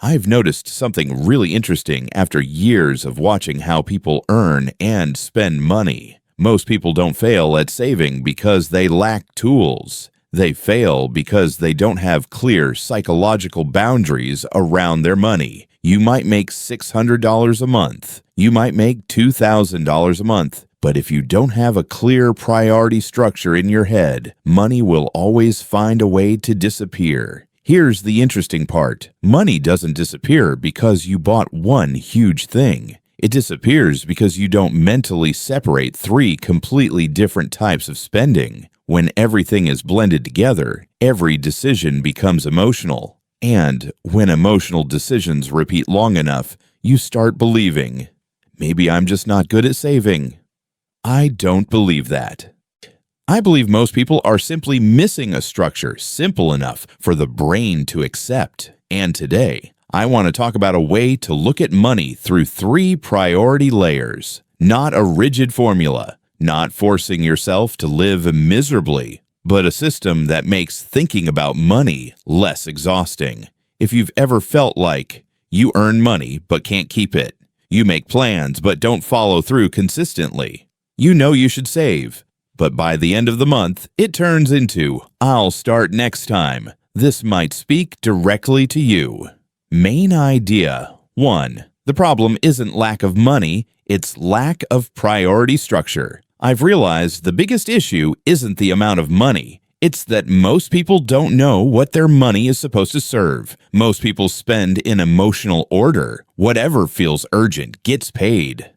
I've noticed something really interesting after years of watching how people earn and spend money. Most people don't fail at saving because they lack tools. They fail because they don't have clear psychological boundaries around their money. You might make $600 a month. You might make $2,000 a month. But if you don't have a clear priority structure in your head, money will always find a way to disappear. Here's the interesting part. Money doesn't disappear because you bought one huge thing. It disappears because you don't mentally separate three completely different types of spending. When everything is blended together, every decision becomes emotional. And when emotional decisions repeat long enough, you start believing, maybe I'm just not good at saving. I don't believe that. I believe most people are simply missing a structure simple enough for the brain to accept. And today, I want to talk about a way to look at money through three priority layers. Not a rigid formula, not forcing yourself to live miserably, but a system that makes thinking about money less exhausting. If you've ever felt like you earn money but can't keep it, you make plans but don't follow through consistently, you know you should save, but by the end of the month, it turns into, I'll start next time. This might speak directly to you. Main idea. 1. The problem isn't lack of money, it's lack of priority structure. I've realized the biggest issue isn't the amount of money. It's that most people don't know what their money is supposed to serve. Most people spend in emotional order. Whatever feels urgent gets paid.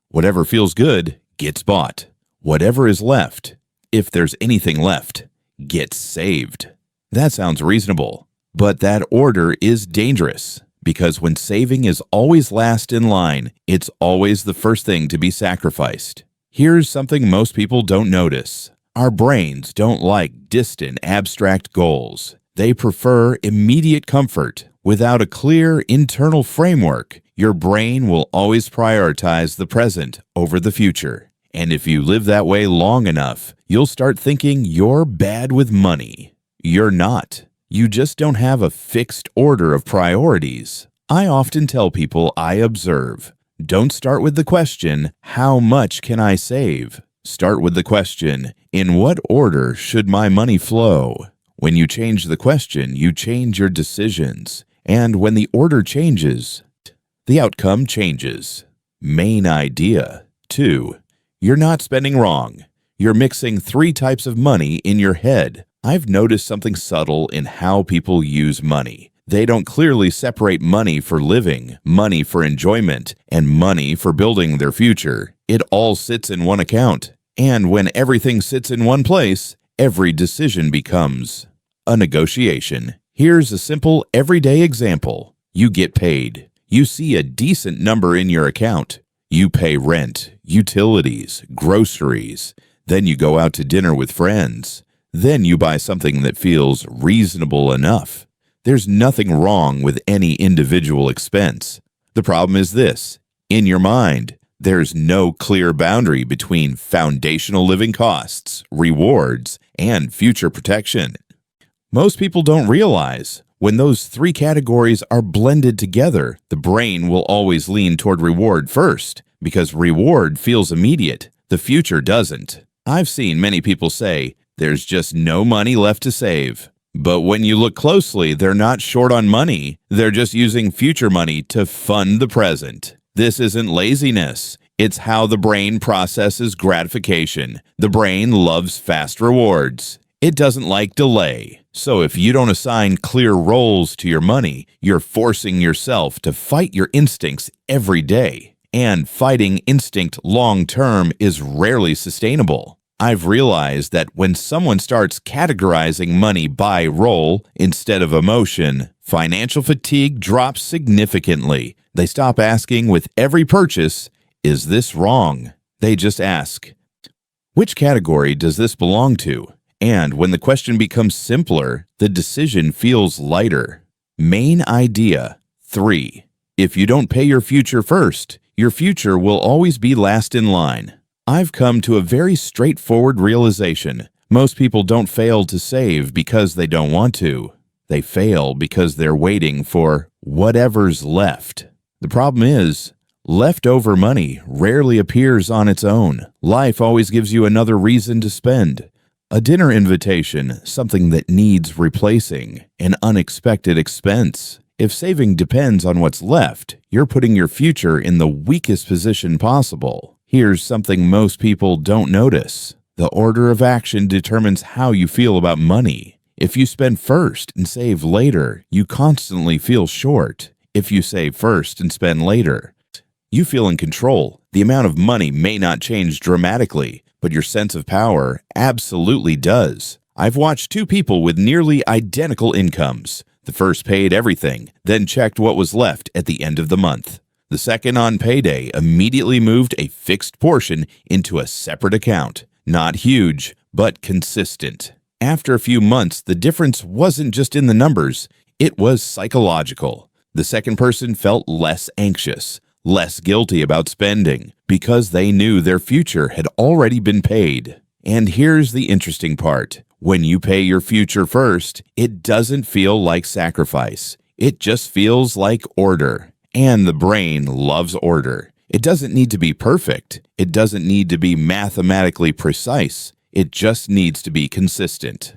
Whatever feels good gets bought. Whatever is left, if there's anything left, gets saved. That sounds reasonable, but that order is dangerous because when saving is always last in line, it's always the first thing to be sacrificed. Here's something most people don't notice. Our brains don't like distant, abstract goals. They prefer immediate comfort. Without a clear internal framework, your brain will always prioritize the present over the future. And if you live that way long enough, you'll start thinking you're bad with money. You're not. You just don't have a fixed order of priorities. I often tell people I observe, don't start with the question, how much can I save? Start with the question, in what order should my money flow? When you change the question, you change your decisions. And when the order changes, the outcome changes. Main idea. 2. You're not spending wrong. You're mixing three types of money in your head. I've noticed something subtle in how people use money. They don't clearly separate money for living, money for enjoyment, and money for building their future. It all sits in one account. And when everything sits in one place, every decision becomes a negotiation. Here's a simple, everyday example. You get paid. You see a decent number in your account. You pay rent, utilities, groceries. Then you go out to dinner with friends. Then you buy something that feels reasonable enough. There's nothing wrong with any individual expense. The problem is this. In your mind, there's no clear boundary between foundational living costs, rewards, and future protection. Most people don't realize when those three categories are blended together, the brain will always lean toward reward first, because reward feels immediate. The future doesn't. I've seen many people say, there's just no money left to save. But when you look closely, they're not short on money. They're just using future money to fund the present. This isn't laziness. It's how the brain processes gratification. The brain loves fast rewards. It doesn't like delay. So if you don't assign clear roles to your money, you're forcing yourself to fight your instincts every day. And fighting instinct long-term is rarely sustainable. I've realized that when someone starts categorizing money by role instead of emotion, financial fatigue drops significantly. They stop asking with every purchase, is this wrong? They just ask, which category does this belong to? And when the question becomes simpler, the decision feels lighter. Main idea. 3. If you don't pay your future first, your future will always be last in line. I've come to a very straightforward realization. Most people don't fail to save because they don't want to. They fail because they're waiting for whatever's left. The problem is, leftover money rarely appears on its own. Life always gives you another reason to spend. A dinner invitation, something that needs replacing, an unexpected expense. If saving depends on what's left, you're putting your future in the weakest position possible. Here's something most people don't notice. The order of action determines how you feel about money. If you spend first and save later, you constantly feel short. If you save first and spend later, you feel in control. The amount of money may not change dramatically, but your sense of power absolutely does. I've watched two people with nearly identical incomes. The first paid everything, then checked what was left at the end of the month. The second, on payday, immediately moved a fixed portion into a separate account. Not huge, but consistent. After a few months, the difference wasn't just in the numbers, it was psychological. The second person felt less anxious, less guilty about spending, because they knew their future had already been paid. And here's the interesting part. When you pay your future first, it doesn't feel like sacrifice. It just feels like order. And the brain loves order. It doesn't need to be perfect. It doesn't need to be mathematically precise. It just needs to be consistent.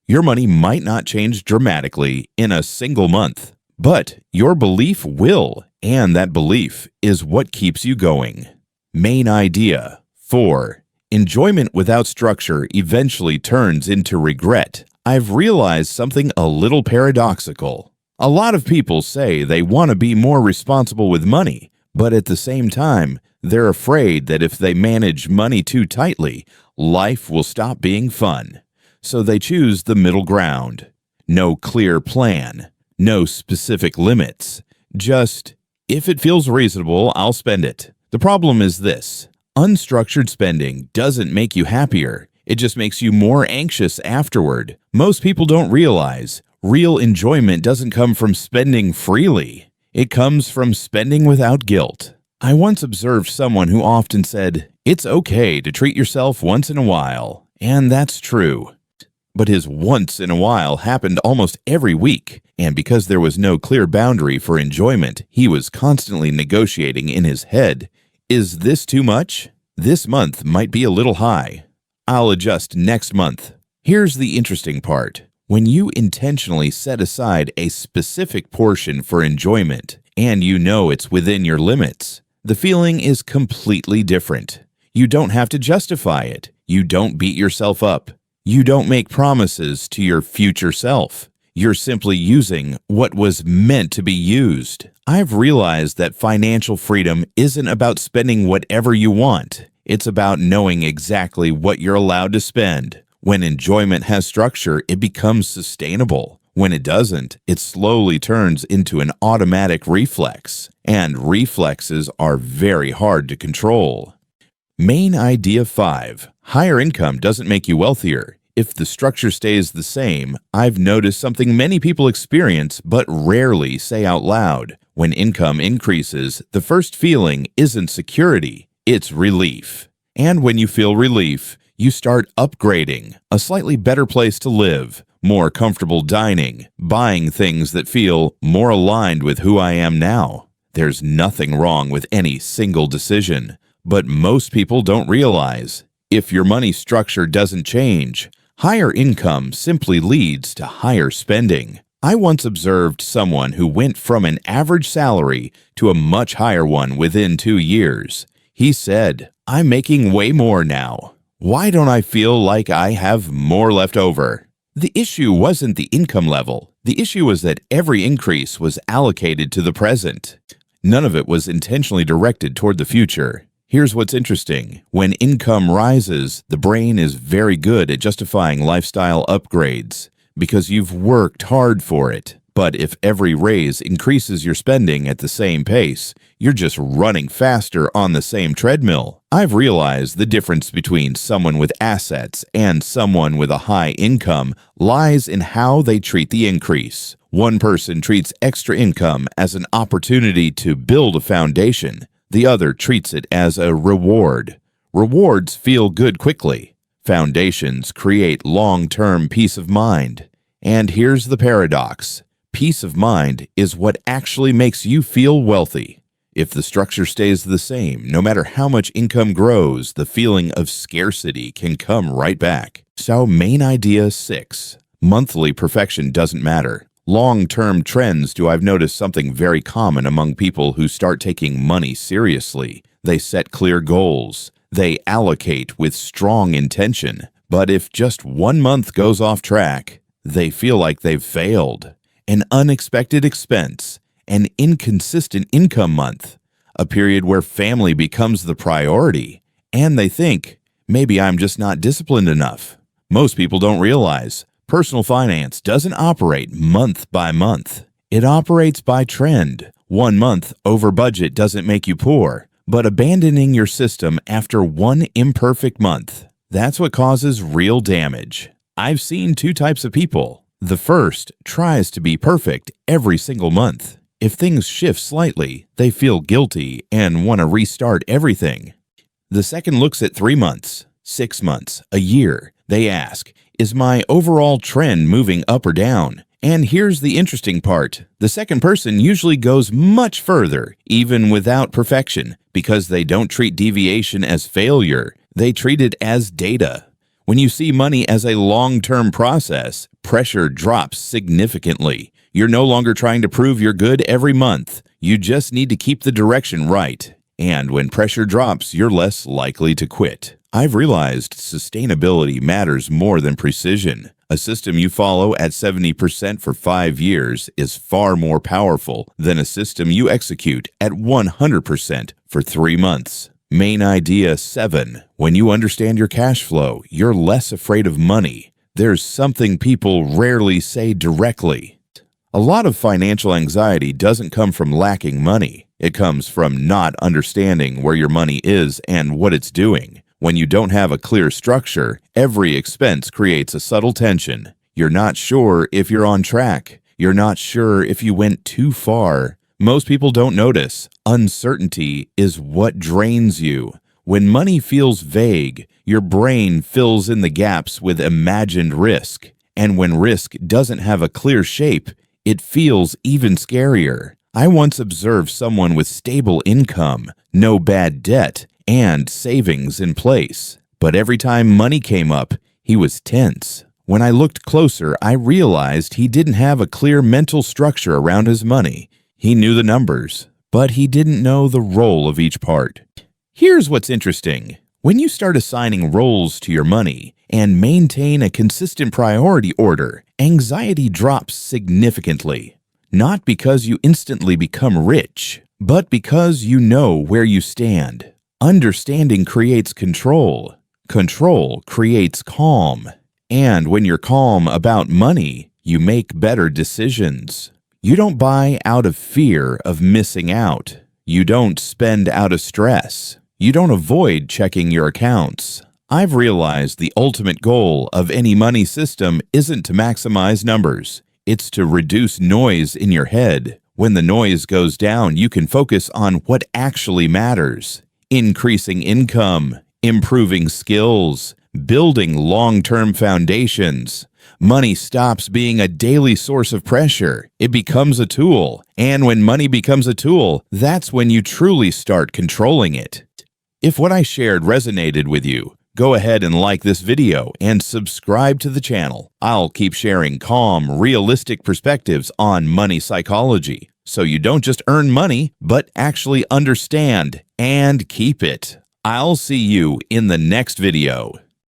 Your money might not change dramatically in a single month, but your belief will, and that belief is what keeps you going. Main idea 4. Enjoyment without structure eventually turns into regret. I've realized something a little paradoxical. A lot of people say they want to be more responsible with money, but at the same time, they're afraid that if they manage money too tightly, life will stop being fun. So they choose the middle ground. No clear plan, no specific limits. Just, if it feels reasonable, I'll spend it. The problem is this. Unstructured spending doesn't make you happier. It just makes you more anxious afterward. Most people don't realize real enjoyment doesn't come from spending freely. It comes from spending without guilt. I once observed someone who often said, "It's okay to treat yourself once in a while." And that's true. But his once in a while happened almost every week. And because there was no clear boundary for enjoyment, he was constantly negotiating in his head. Is this too much? This month might be a little high. I'll adjust next month. Here's the interesting part. When you intentionally set aside a specific portion for enjoyment, and you know it's within your limits, the feeling is completely different. You don't have to justify it. You don't beat yourself up. You don't make promises to your future self. You're simply using what was meant to be used. I've realized that financial freedom isn't about spending whatever you want. It's about knowing exactly what you're allowed to spend. When enjoyment has structure, it becomes sustainable. When it doesn't, it slowly turns into an automatic reflex. And reflexes are very hard to control. Main idea 5. Higher income doesn't make you wealthier. If the structure stays the same, I've noticed something many people experience but rarely say out loud. When income increases, the first feeling isn't security, it's relief. And when you feel relief, you start upgrading, a slightly better place to live, more comfortable dining, buying things that feel more aligned with who I am now. There's nothing wrong with any single decision, but most people don't realize if your money structure doesn't change, higher income simply leads to higher spending. I once observed someone who went from an average salary to a much higher one within 2 years. He said, "I'm making way more now. Why don't I feel like I have more left over?" The issue wasn't the income level. The issue was that every increase was allocated to the present. None of it was intentionally directed toward the future. Here's what's interesting. When income rises, the brain is very good at justifying lifestyle upgrades because you've worked hard for it. But if every raise increases your spending at the same pace, you're just running faster on the same treadmill. I've realized the difference between someone with assets and someone with a high income lies in how they treat the increase. One person treats extra income as an opportunity to build a foundation. The other treats it as a reward. Rewards feel good quickly. Foundations create long-term peace of mind. And here's the paradox. Peace of mind is what actually makes you feel wealthy. If the structure stays the same, no matter how much income grows, the feeling of scarcity can come right back. So main idea 6. Monthly perfection doesn't matter. Long-term trends do I've noticed something very common among people who start taking money seriously. They set clear goals. They allocate with strong intention. But if just one month goes off track, they feel like they've failed. An unexpected expense, an inconsistent income month, a period where family becomes the priority, and they think, maybe I'm just not disciplined enough. Most people don't realize personal finance doesn't operate month by month. It operates by trend. 1 month over budget doesn't make you poor, but abandoning your system after one imperfect month, that's what causes real damage. I've seen 2 types of people. The first tries to be perfect every single month. If things shift slightly, they feel guilty and want to restart everything. The second looks at 3 months, 6 months, a year. They ask, is my overall trend moving up or down? And here's the interesting part. The second person usually goes much further, even without perfection, because they don't treat deviation as failure. They treat it as data. When you see money as a long-term process, pressure drops significantly. You're no longer trying to prove you're good every month. You just need to keep the direction right. And when pressure drops, you're less likely to quit. I've realized sustainability matters more than precision. A system you follow at 70% for 5 years is far more powerful than a system you execute at 100% for 3 months. Main idea 7. When you understand your cash flow, you're less afraid of money. There's something people rarely say directly. A lot of financial anxiety doesn't come from lacking money. It comes from not understanding where your money is and what it's doing. When you don't have a clear structure, every expense creates a subtle tension. You're not sure if you're on track. You're not sure if you went too far. Most people don't notice. Uncertainty is what drains you. When money feels vague, your brain fills in the gaps with imagined risk. And when risk doesn't have a clear shape, it feels even scarier. I once observed someone with stable income, no bad debt, and savings in place. But every time money came up, he was tense. When I looked closer, I realized he didn't have a clear mental structure around his money. He knew the numbers, but he didn't know the role of each part. Here's what's interesting. When you start assigning roles to your money and maintain a consistent priority order, anxiety drops significantly. Not because you instantly become rich, but because you know where you stand. Understanding creates control. Control creates calm. And when you're calm about money, you make better decisions. You don't buy out of fear of missing out. You don't spend out of stress. You don't avoid checking your accounts. I've realized the ultimate goal of any money system isn't to maximize numbers. It's to reduce noise in your head. When the noise goes down, you can focus on what actually matters. Increasing income, improving skills, building long-term foundations. Money stops being a daily source of pressure. It becomes a tool. And when money becomes a tool, that's when you truly start controlling it. If what I shared resonated with you, go ahead and like this video and subscribe to the channel. I'll keep sharing calm, realistic perspectives on money psychology, so you don't just earn money, but actually understand and keep it. I'll see you in the next video.